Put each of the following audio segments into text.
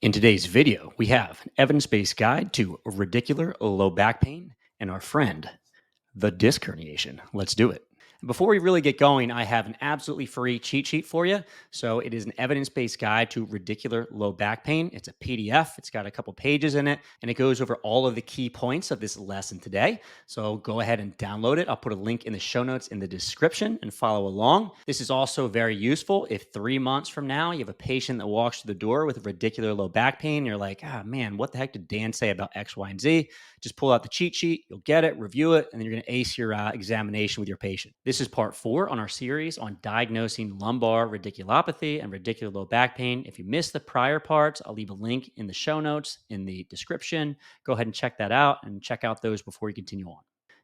In today's video, we have an evidence-based guide to radicular low back pain and our friend, the disc herniation. Let's do it. Before we really get going, I have an absolutely free cheat sheet for you. So it is an evidence-based guide to radicular low back pain. It's a PDF. It's got a couple pages in it, and it goes over all of the key points of this lesson today. So go ahead and download it. I'll put a link in the show notes in the description and follow along. This is also very useful if 3 months from now you have a patient that walks through the door with radicular low back pain. And you're like, man, what the heck did Dan say about X, Y, and Z? Just pull out the cheat sheet, you'll get it, review it, and then you're going to ace your examination with your patient. This is part 4 on our series on diagnosing lumbar radiculopathy and radicular low back pain. If you missed the prior parts, I'll leave a link in the show notes in the description. Go ahead and check that out and check out those before you continue on.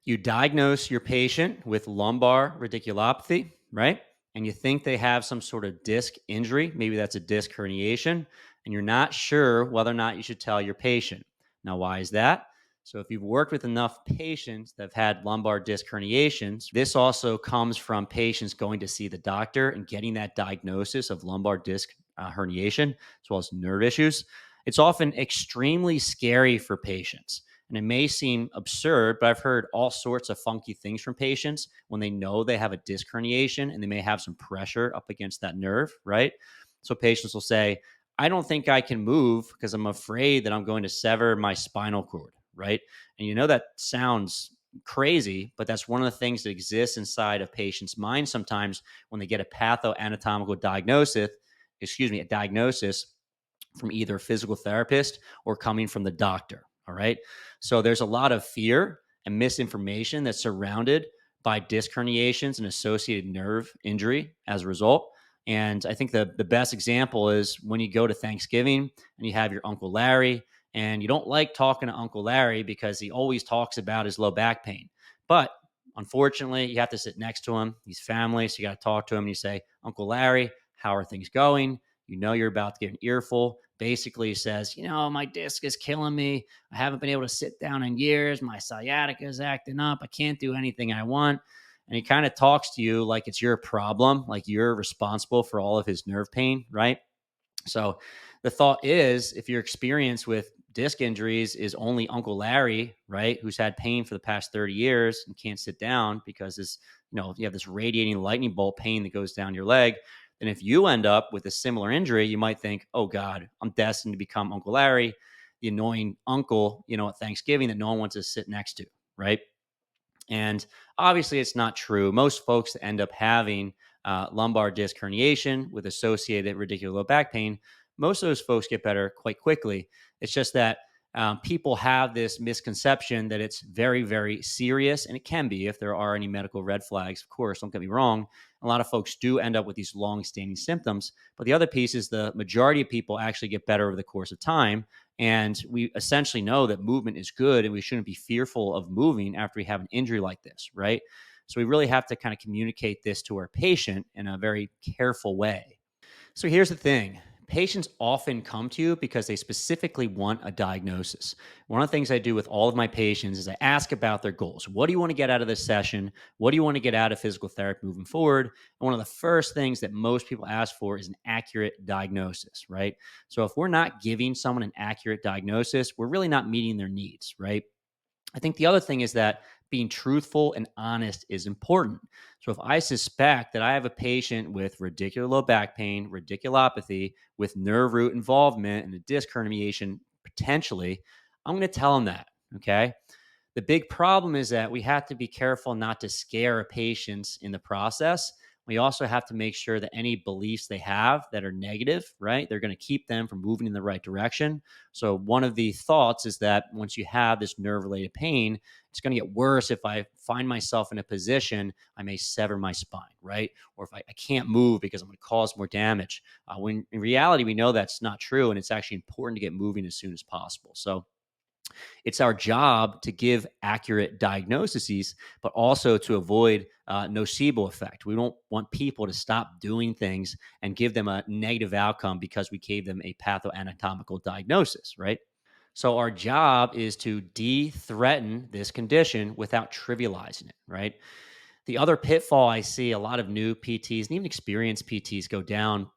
You diagnose your patient with lumbar radiculopathy, right? And you think they have some sort of disc injury. Maybe that's a disc herniation, and you're not sure whether or not you should tell your patient. Now, why is that? So if you've worked with enough patients that have had lumbar disc herniations, this also comes from patients going to see the doctor and getting that diagnosis of lumbar disc herniation, as well as nerve issues. It's often extremely scary for patients. And it may seem absurd, but I've heard all sorts of funky things from patients when they know they have a disc herniation and they may have some pressure up against that nerve, right? So patients will say, I don't think I can move because I'm afraid that I'm going to sever my spinal cord, right? And that sounds crazy, but that's one of the things that exists inside a patient's mind sometimes when they get a patho-anatomical a diagnosis from either a physical therapist or coming from the doctor. All right. So there's a lot of fear and misinformation that's surrounded by disc herniations and associated nerve injury as a result. And I think the best example is when you go to Thanksgiving and you have your Uncle Larry, and you don't like talking to Uncle Larry because he always talks about his low back pain. But unfortunately, you have to sit next to him. He's family, so you got to talk to him. And you say, Uncle Larry, how are things going? You're about to get an earful. Basically says, my disc is killing me. I haven't been able to sit down in years. My sciatica is acting up. I can't do anything I want. And he kind of talks to you like it's your problem, like you're responsible for all of his nerve pain, right? So the thought is, if your experience with disc injuries is only Uncle Larry, right, who's had pain for the past 30 years and can't sit down because you have this radiating lightning bolt pain that goes down your leg, then if you end up with a similar injury, you might think, oh God, I'm destined to become Uncle Larry, the annoying uncle, at Thanksgiving that no one wants to sit next to, right? And obviously it's not true. Most folks that end up having lumbar disc herniation with associated radicular low back pain, most of those folks get better quite quickly. It's just that people have this misconception that it's very, very serious, and it can be if there are any medical red flags, of course, don't get me wrong. A lot of folks do end up with these long-standing symptoms, but the other piece is the majority of people actually get better over the course of time. And we essentially know that movement is good and we shouldn't be fearful of moving after we have an injury like this, right? So we really have to kind of communicate this to our patient in a very careful way. So here's the thing. Patients often come to you because they specifically want a diagnosis. One of the things I do with all of my patients is I ask about their goals. What do you want to get out of this session? What do you want to get out of physical therapy moving forward? And one of the first things that most people ask for is an accurate diagnosis, right? So if we're not giving someone an accurate diagnosis, we're really not meeting their needs, right? I think the other thing is that being truthful and honest is important. So if I suspect that I have a patient with radicular low back pain, radiculopathy, with nerve root involvement and a disc herniation potentially, I'm going to tell them that, okay? The big problem is that we have to be careful not to scare patients in the process. We also have to make sure that any beliefs they have that are negative, right, they're going to keep them from moving in the right direction. So one of the thoughts is that once you have this nerve-related pain, it's going to get worse if I find myself in a position I may sever my spine, right? Or if I can't move because I'm going to cause more damage. When in reality, we know that's not true, and it's actually important to get moving as soon as possible. So it's our job to give accurate diagnoses, but also to avoid nocebo effect. We don't want people to stop doing things and give them a negative outcome because we gave them a patho-anatomical diagnosis, right? So our job is to de-threaten this condition without trivializing it, right? The other pitfall I see a lot of new PTs and even experienced PTs go down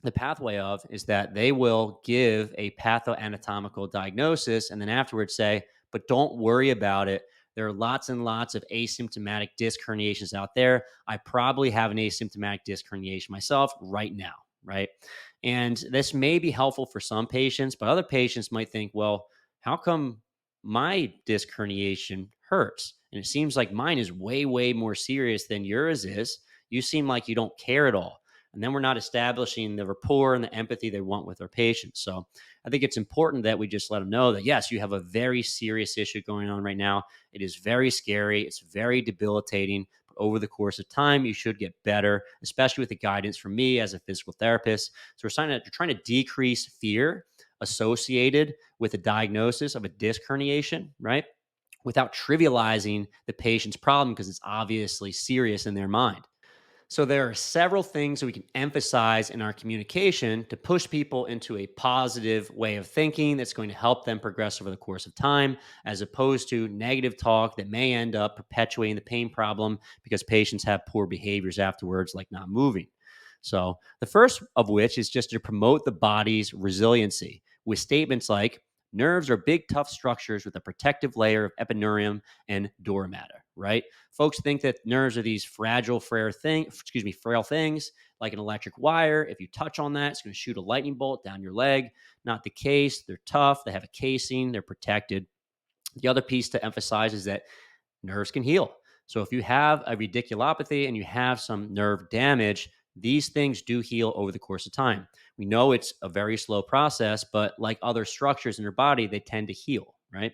the pathway of is that they will give a patho-anatomical diagnosis and then afterwards say, but don't worry about it. There are lots and lots of asymptomatic disc herniations out there. I probably have an asymptomatic disc herniation myself right now, right? And this may be helpful for some patients, but other patients might think, well, how come my disc herniation hurts? And it seems like mine is way, way more serious than yours is. You seem like you don't care at all. And then we're not establishing the rapport and the empathy they want with our patients. So I think it's important that we just let them know that, yes, you have a very serious issue going on right now. It is very scary. It's very debilitating. But over the course of time, you should get better, especially with the guidance from me as a physical therapist. So we're trying to decrease fear associated with a diagnosis of a disc herniation, right? Without trivializing the patient's problem because it's obviously serious in their mind. So there are several things that we can emphasize in our communication to push people into a positive way of thinking that's going to help them progress over the course of time, as opposed to negative talk that may end up perpetuating the pain problem because patients have poor behaviors afterwards, like not moving. So the first of which is just to promote the body's resiliency with statements like, nerves are big, tough structures with a protective layer of epineurium and dura mater, right? Folks think that nerves are these frail things like an electric wire. If you touch on that, it's going to shoot a lightning bolt down your leg. Not the case. They're tough. They have a casing. They're protected. The other piece to emphasize is that nerves can heal. So if you have a radiculopathy and you have some nerve damage, these things do heal over the course of time. We know it's a very slow process, but like other structures in your body, they tend to heal, right?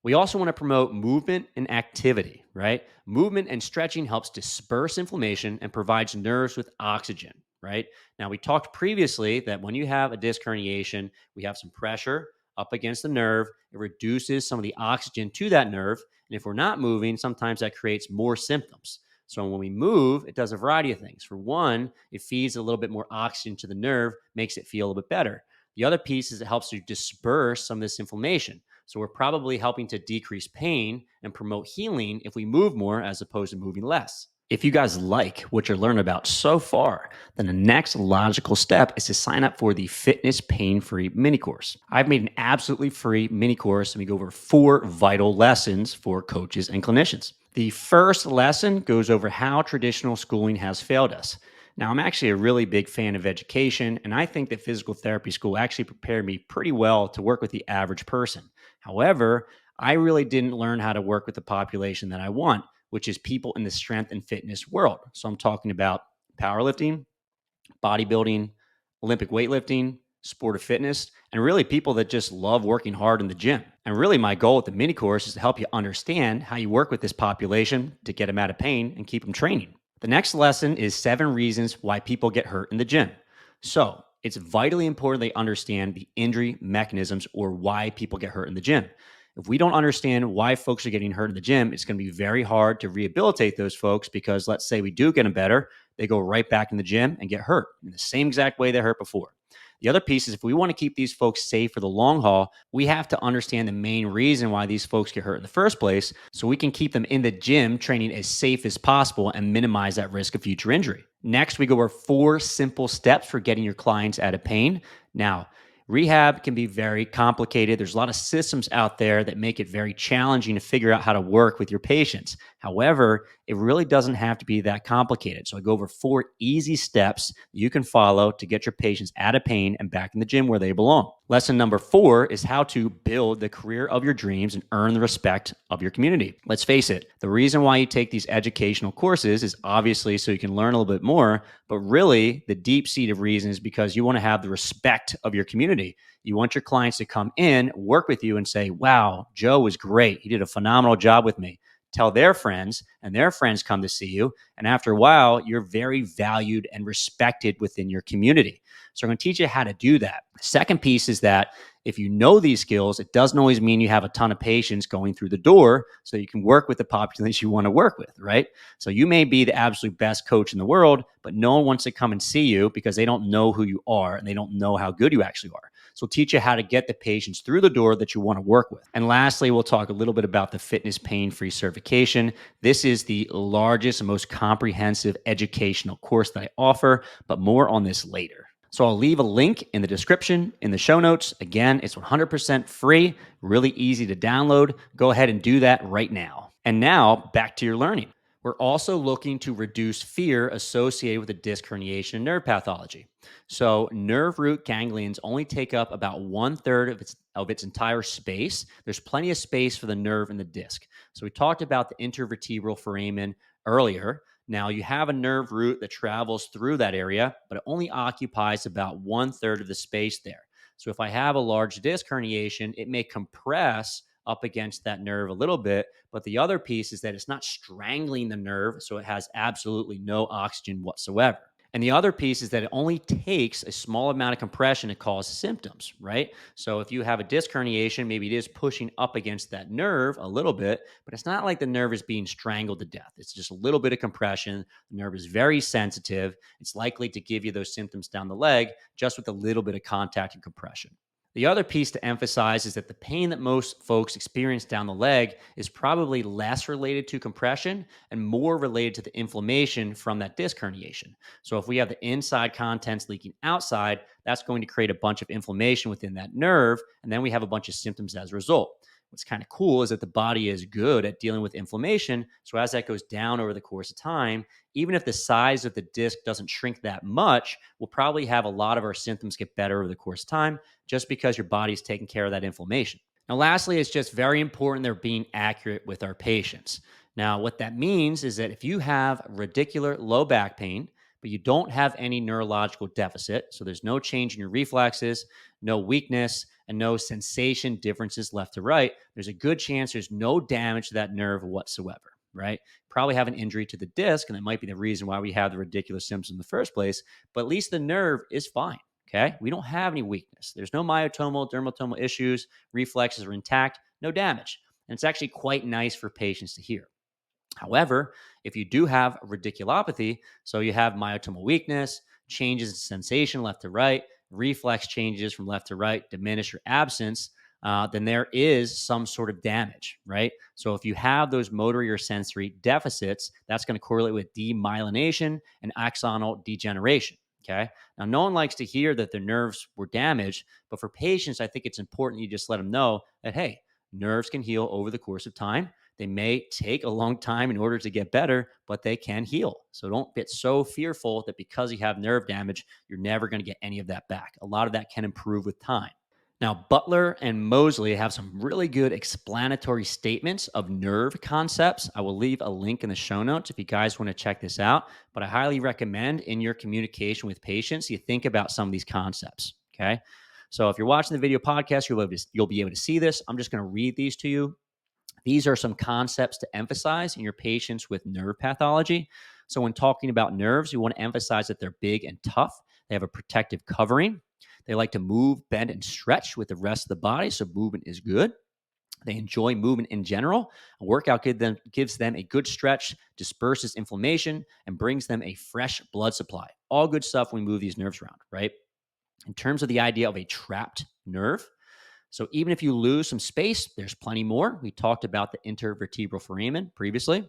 We also want to promote movement and activity, right? Movement and stretching helps disperse inflammation and provides nerves with oxygen, right? Now, we talked previously that when you have a disc herniation, we have some pressure up against the nerve. It reduces some of the oxygen to that nerve. And if we're not moving, sometimes that creates more symptoms. So when we move, it does a variety of things. For one, it feeds a little bit more oxygen to the nerve, makes it feel a little bit better. The other piece is it helps to disperse some of this inflammation. So we're probably helping to decrease pain and promote healing if we move more as opposed to moving less. If you guys like what you're learning about so far, then the next logical step is to sign up for the Fitness Pain-Free mini course. I've made an absolutely free mini course and we go over 4 vital lessons for coaches and clinicians. The first lesson goes over how traditional schooling has failed us. Now, I'm actually a really big fan of education, and I think that physical therapy school actually prepared me pretty well to work with the average person. However, I really didn't learn how to work with the population that I want, which is people in the strength and fitness world. So I'm talking about powerlifting, bodybuilding, Olympic weightlifting, sport of fitness, and really people that just love working hard in the gym. And really, my goal with the mini course is to help you understand how you work with this population to get them out of pain and keep them training. The next lesson is 7 reasons why people get hurt in the gym. So it's vitally important they understand the injury mechanisms or why people get hurt in the gym. If we don't understand why folks are getting hurt in the gym, it's going to be very hard to rehabilitate those folks because let's say we do get them better, they go right back in the gym and get hurt in the same exact way they hurt before. The other piece is if we want to keep these folks safe for the long haul, we have to understand the main reason why these folks get hurt in the first place so we can keep them in the gym training as safe as possible and minimize that risk of future injury. Next, we go over 4 simple steps for getting your clients out of pain. Now, rehab can be very complicated. There's a lot of systems out there that make it very challenging to figure out how to work with your patients. However, it really doesn't have to be that complicated. So I go over 4 easy steps you can follow to get your patients out of pain and back in the gym where they belong. Lesson number 4 is how to build the career of your dreams and earn the respect of your community. Let's face it, the reason why you take these educational courses is obviously so you can learn a little bit more, but really the deep-seated reason is because you want to have the respect of your community. You want your clients to come in, work with you and say, wow, Joe was great. He did a phenomenal job with me. Tell their friends, and their friends come to see you. And after a while, you're very valued and respected within your community. So I'm going to teach you how to do that. The second piece is that if you know these skills, it doesn't always mean you have a ton of patients going through the door so you can work with the population you want to work with, right? So you may be the absolute best coach in the world, but no one wants to come and see you because they don't know who you are and they don't know how good you actually are. So we'll teach you how to get the patients through the door that you want to work with. And lastly, we'll talk a little bit about the Fitness Pain-Free certification. This is the largest and most comprehensive educational course that I offer, but more on this later. So I'll leave a link in the description, in the show notes. Again, it's 100% free, really easy to download. Go ahead and do that right now. And now back to your learning. We're also looking to reduce fear associated with a disc herniation and nerve pathology. So nerve root ganglions only take up about 1/3 of its entire space. There's plenty of space for the nerve and the disc. So we talked about the intervertebral foramen earlier. Now, you have a nerve root that travels through that area, but it only occupies about 1/3 of the space there. So, if I have a large disc herniation, it may compress up against that nerve a little bit, but the other piece is that it's not strangling the nerve, so it has absolutely no oxygen whatsoever. And the other piece is that it only takes a small amount of compression to cause symptoms, right? So if you have a disc herniation, maybe it is pushing up against that nerve a little bit, but it's not like the nerve is being strangled to death. It's just a little bit of compression. The nerve is very sensitive. It's likely to give you those symptoms down the leg just with a little bit of contact and compression. The other piece to emphasize is that the pain that most folks experience down the leg is probably less related to compression and more related to the inflammation from that disc herniation. So, if we have the inside contents leaking outside, that's going to create a bunch of inflammation within that nerve, and then we have a bunch of symptoms as a result. What's kind of cool is that the body is good at dealing with inflammation. So, as that goes down over the course of time, even if the size of the disc doesn't shrink that much, we'll probably have a lot of our symptoms get better over the course of time just because your body's taking care of that inflammation. Now, lastly, it's just very important they're being accurate with our patients. Now, what that means is that if you have radicular low back pain, but you don't have any neurological deficit, so there's no change in your reflexes, no weakness, and no sensation differences left to right, there's a good chance there's no damage to that nerve whatsoever, right? Probably have an injury to the disc, and that might be the reason why we have the ridiculous symptoms in the first place, but at least the nerve is fine. Okay. We don't have any weakness. There's no myotomal, dermatomal issues. Reflexes are intact, no damage. And it's actually quite nice for patients to hear. However, if you do have radiculopathy, so you have myotomal weakness, changes in sensation left to right, reflex changes from left to right, diminish or absence, then there is some sort of damage, right? So if you have those motor or sensory deficits, that's going to correlate with demyelination and axonal degeneration. Okay. Now, no one likes to hear that their nerves were damaged, but for patients, I think it's important you just let them know that, hey, nerves can heal over the course of time. They may take a long time in order to get better, but they can heal. So don't get so fearful that because you have nerve damage, you're never going to get any of that back. A lot of that can improve with time. Now, Butler and Mosley have some really good explanatory statements of nerve concepts. I will leave a link in the show notes if you guys want to check this out. But I highly recommend in your communication with patients, you think about some of these concepts. Okay. So if you're watching the video podcast, you'll be able to see this. I'm just going to read these to you. These are some concepts to emphasize in your patients with nerve pathology. So, when talking about nerves, you want to emphasize that they're big and tough. They have a protective covering. They like to move, bend, and stretch with the rest of the body. So, movement is good. They enjoy movement in general. A workout gives them a good stretch, disperses inflammation, and brings them a fresh blood supply. All good stuff when we move these nerves around, right? In terms of the idea of a trapped nerve, so even if you lose some space, there's plenty more. We talked about the intervertebral foramen previously.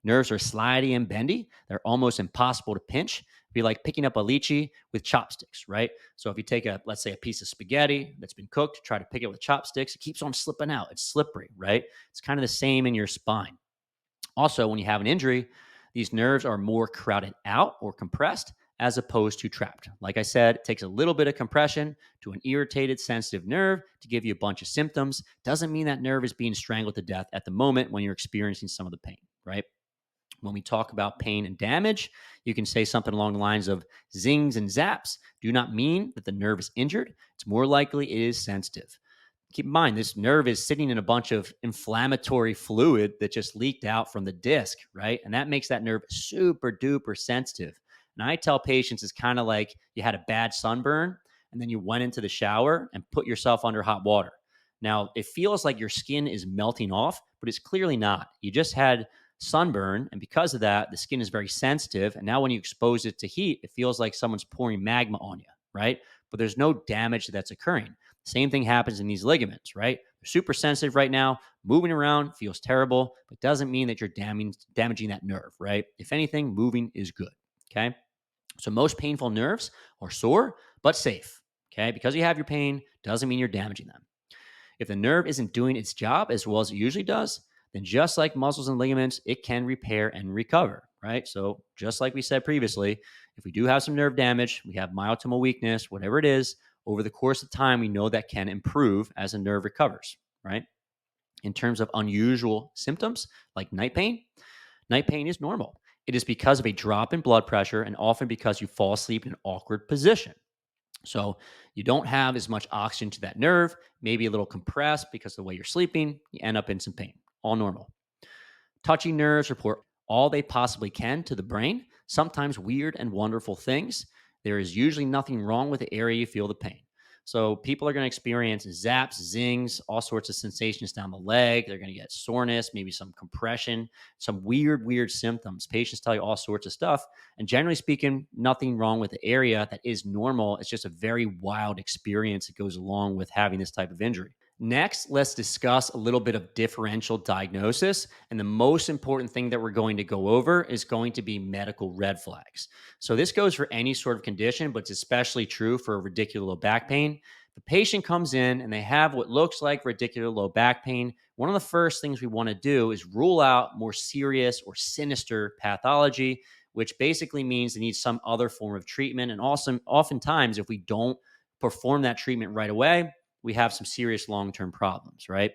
Nerves are slidey and bendy. They're almost impossible to pinch. It'd be like picking up a lychee with chopsticks, right? So if you take let's say a piece of spaghetti that's been cooked, try to pick it with chopsticks, it keeps on slipping out. It's slippery, right? It's kind of the same in your spine. Also, when you have an injury, these nerves are more crowded out or compressed as opposed to trapped. Like I said, it takes a little bit of compression to an irritated, sensitive nerve to give you a bunch of symptoms. Doesn't mean that nerve is being strangled to death at the moment when you're experiencing some of the pain, right? When we talk about pain and damage, you can say something along the lines of zings and zaps do not mean that the nerve is injured. It's more likely it is sensitive. Keep in mind, this nerve is sitting in a bunch of inflammatory fluid that just leaked out from the disc, right? And that makes that nerve super duper sensitive. And I tell patients it's kind of like you had a bad sunburn and then you went into the shower and put yourself under hot water. Now, it feels like your skin is melting off, but it's clearly not. You just had sunburn, and because of that, the skin is very sensitive. And now when you expose it to heat, it feels like someone's pouring magma on you, right? But there's no damage that's occurring. Same thing happens in these ligaments, right? They're super sensitive right now. Moving around feels terrible, but doesn't mean that you're damaging that nerve, right? If anything, moving is good, okay? So most painful nerves are sore, but safe. Okay, because you have your pain doesn't mean you're damaging them. If the nerve isn't doing its job as well as it usually does, then just like muscles and ligaments, it can repair and recover, right? So, just like we said previously, if we do have some nerve damage, we have myotomal weakness, whatever it is, over the course of time, we know that can improve as a nerve recovers, right? In terms of unusual symptoms like night pain is normal. It is because of a drop in blood pressure and often because you fall asleep in an awkward position. So you don't have as much oxygen to that nerve, maybe a little compressed because of the way you're sleeping, you end up in some pain. All normal. Touching nerves report all they possibly can to the brain, sometimes weird and wonderful things. There is usually nothing wrong with the area you feel the pain. So people are going to experience zaps, zings, all sorts of sensations down the leg. They're going to get soreness, maybe some compression, some weird symptoms. Patients tell you all sorts of stuff. And generally speaking, nothing wrong with the area. That is normal. It's just a very wild experience that goes along with having this type of injury. Next, let's discuss a little bit of differential diagnosis. And the most important thing that we're going to go over is going to be medical red flags. So, this goes for any sort of condition, but it's especially true for radicular low back pain. The patient comes in and they have what looks like radicular low back pain. One of the first things we want to do is rule out more serious or sinister pathology, which basically means they need some other form of treatment. And also, oftentimes, if we don't perform that treatment right away, we have some serious long-term problems, right?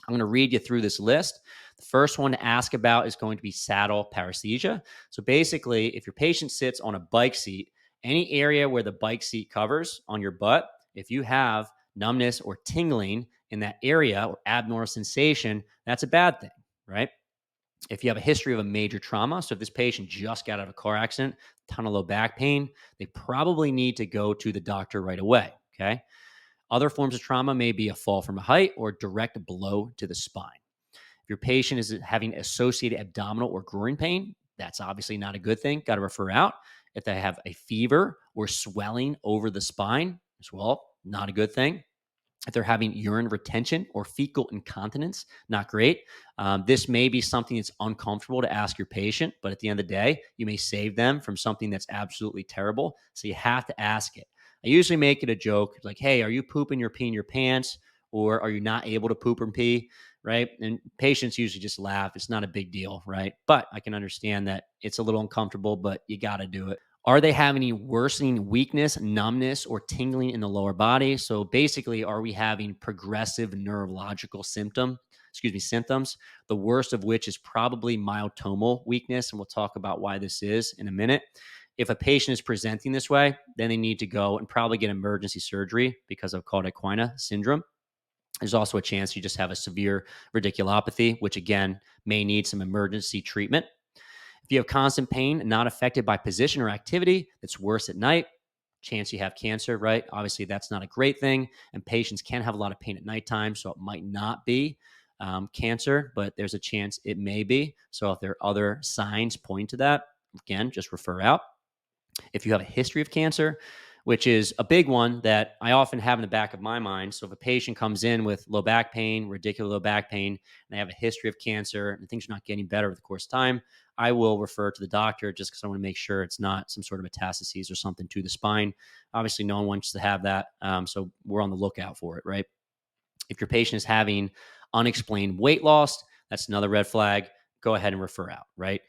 I'm going to read you through this list. The first one to ask about is going to be saddle paresthesia. So basically, if your patient sits on a bike seat, any area where the bike seat covers on your butt, if you have numbness or tingling in that area or abnormal sensation, that's a bad thing, right? If you have a history of a major trauma, so if this patient just got out of a car accident, ton of low back pain, they probably need to go to the doctor right away, okay? Other forms of trauma may be a fall from a height or direct blow to the spine. If your patient is having associated abdominal or groin pain, that's obviously not a good thing. Got to refer out. If they have a fever or swelling over the spine as well, not a good thing. If they're having urine retention or fecal incontinence, not great. This may be something that's uncomfortable to ask your patient, but at the end of the day, you may save them from something that's absolutely terrible. So you have to ask it. I usually make it a joke like, hey, are you pooping or peeing your pants? Or are you not able to poop or pee? Right. And patients usually just laugh. It's not a big deal. Right. But I can understand that it's a little uncomfortable, but you got to do it. Are they having any worsening weakness, numbness, or tingling in the lower body? So basically, are we having progressive neurological symptoms, the worst of which is probably myotomal weakness. And we'll talk about why this is in a minute. If a patient is presenting this way, then they need to go and probably get emergency surgery because of cauda syndrome. There's also a chance you just have a severe radiculopathy, which again may need some emergency treatment. If you have constant pain not affected by position or activity, it's worse at night. Chance you have cancer, right? Obviously, that's not a great thing. And patients can have a lot of pain at nighttime, so it might not be cancer, but there's a chance it may be. So if there are other signs pointing to that, again, just refer out. If you have a history of cancer, which is a big one that I often have in the back of my mind. So if a patient comes in with low back pain, radicular low back pain, and they have a history of cancer and things are not getting better over the course of time, I will refer to the doctor just because I want to make sure it's not some sort of metastases or something to the spine. Obviously, no one wants to have that. So we're on the lookout for it, right? If your patient is having unexplained weight loss, that's another red flag. Go ahead and refer out, right?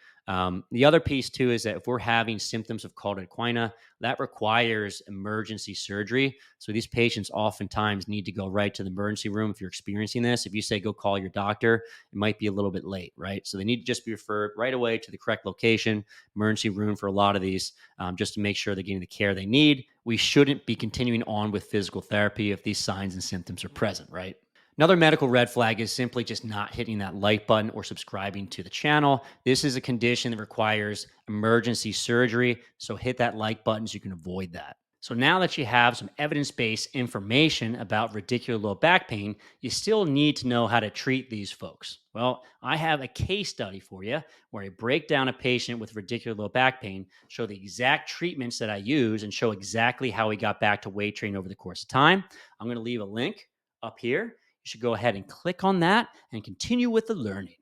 The other piece too is that if we're having symptoms of cauda equina, that requires emergency surgery. So these patients oftentimes need to go right to the emergency room if you're experiencing this. If you say go call your doctor, it might be a little bit late, right? So they need to just be referred right away to the correct location, emergency room for a lot of these, just to make sure they're getting the care they need. We shouldn't be continuing on with physical therapy if these signs and symptoms are present, right? Another medical red flag is simply just not hitting that like button or subscribing to the channel. This is a condition that requires emergency surgery, so hit that like button so you can avoid that. So now that you have some evidence-based information about radicular low back pain, you still need to know how to treat these folks. Well, I have a case study for you where I break down a patient with radicular low back pain, show the exact treatments that I use, and show exactly how he got back to weight training over the course of time. I'm going to leave a link up here. You should go ahead and click on that and continue with the learning.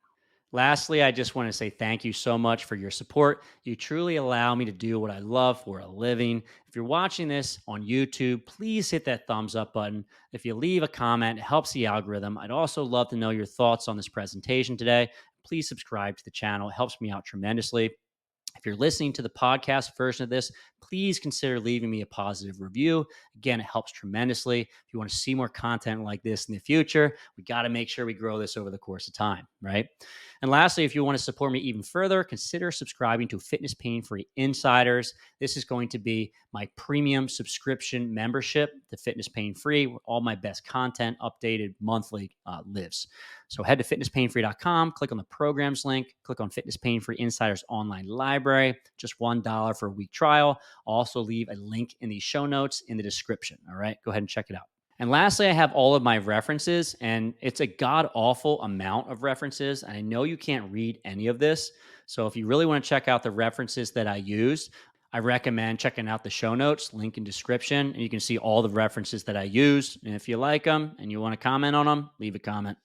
Lastly, I just want to say thank you so much for your support. You truly allow me to do what I love for a living. If you're watching this on YouTube, please hit that thumbs up button. If you leave a comment, it helps the algorithm. I'd also love to know your thoughts on this presentation today. Please subscribe to the channel, it helps me out tremendously. If you're listening to the podcast version of this, please consider leaving me a positive review. Again, it helps tremendously. If you want to see more content like this in the future, we got to make sure we grow this over the course of time, right? And lastly, if you want to support me even further, consider subscribing to Fitness Pain Free Insiders. This is going to be my premium subscription membership to Fitness Pain Free, where all my best content updated monthly lives. So head to fitnesspainfree.com, click on the programs link, click on Fitness Pain Free Insiders online library, just $1 for a week trial. I'll also leave a link in the show notes in the description. All right, go ahead and check it out. And lastly, I have all of my references, and it's a god awful amount of references. And I know you can't read any of this. So if you really want to check out the references that I used, I recommend checking out the show notes, link in description, and you can see all the references that I used. And if you like them and you want to comment on them, leave a comment.